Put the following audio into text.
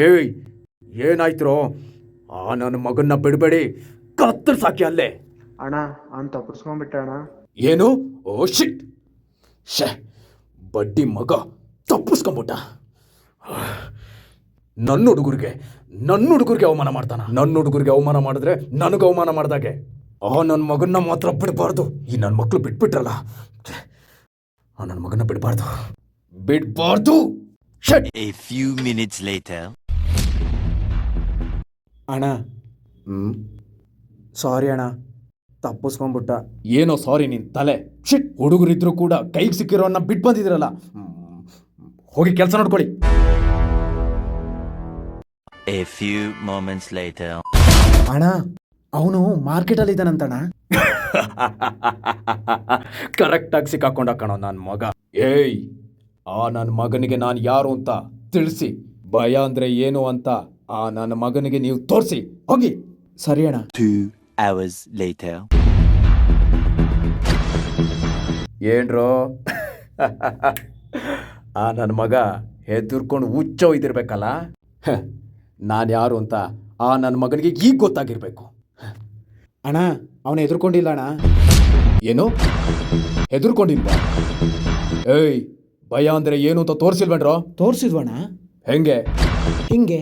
ಏಯ್, ಏನಾಯ್ತು? ಆ ನನ್ನ ಮಗನ್ನ ಬಿಡಬೇಡಿ, ಕತ್ತರಿಸಾಕಿ ಅಲ್ಲೇ. ಅಣ್ಣ ಅವ್ನು ತಪ್ಪಿಸ್ಕೊಂಡ್ಬಿಟ್ಟ ಅಣ್ಣ. ಏನು? ಓ ಶಿಟ್! ಶೇ, ಬಡ್ಡಿ ಮಗ ತಪ್ಪಿಸ್ಕೊಂಬಿಟ್ಟ. ನನ್ನ ಹುಡುಗರಿಗೆ ಅವಮಾನ ಮಾಡ್ತಾನ. ನನ್ನ ಹುಡುಗರಿಗೆ ಅವಮಾನ ಮಾಡಿದ್ರೆ ನನಗೆ ಅವಮಾನ ಮಾಡ್ದಾಗೆ. ಆ ನನ್ನ ಮಗನ್ನ ಮಾತ್ರ ಬಿಡಬಾರ್ದು. ಈ ನನ್ನ ಮಕ್ಕಳು ಬಿಟ್ಬಿಟ್ರಲ್ಲ, ಆ ನನ್ನ ಮಗನ್ನ ಬಿಡಬಾರ್ದು. A few minutes later. ಅಣ್ಣ ಸಾರಿ ಅಣ್ಣ, ತಪ್ಪಿಸ್ಕೊಂಡ್ಬಿಟ್ಟ. ಏನೋ ಸಾರಿ ನಿನ್ ತಲೆ. ಶಿಟ್, ಹುಡುಗರಿದ್ರು ಕೂಡ ಕೈಗೆ ಸಿಕ್ಕಿರೋನ್ನ ಬಿಟ್ಟು ಬಂದಿದ್ರಲ್ಲ. ಹೋಗಿ ಕೆಲಸ ನೋಡ್ಕೊಳ್ಳಿ. A few moments later. ಅಣ್ಣ ಅವನು ಮಾರ್ಕೆಟಲ್ಲಿ ಇದ್ದಾನಂತಣ್ಣ. ಕರೆಕ್ಟಾಗಿ ಸಿಕ್ಕಾಕೊಂಡ ಕಣೋ ನನ್ನ ಮಗ. ಏಯ್, ಆ ನನ್ನ ಮಗನಿಗೆ ನಾನು ಯಾರು ಅಂತ ತಿಳಿಸಿ, ಭಯ ಅಂದ್ರೆ ಏನು ಅಂತ ಆ ನನ್ನ ಮಗನಿಗೆ ನೀವು ತೋರಿಸಿ. ಹೋಗಿ. ಸರಿ ಅಣ್ಣ. 2 hours later. ಏನ್ರೋ? ಆ ನನ್ನ ಮಗ ಹೆದರ್ಕೊಂಡು ಹುಚ್ಚ ಒಯ್ದಿರ್ಬೇಕಲ್ಲ. ನಾನು ಯಾರು ಅಂತ ಆ ನನ್ನ ಮಗನಿಗೆ ಈಗ ಗೊತ್ತಾಗಿರ್ಬೇಕು. ಅಣ್ಣ ಅವನು ಎದುರ್ಕೊಂಡಿಲ್ಲ ಅಣ್ಣ. ಏನು? ಹೆದರ್ಕೊಂಡಿಲ್ವಾ? ಏಯ್, ಭಯ ಅಂದ್ರೆ ಏನು ಅಂತ ತೋರಿಸಿಲ್ವೇನ್ರೋ? ತೋರಿಸಿದ್ವಣ್ಣ. ಹೆಂಗೆ? ಹಿಂಗೆ.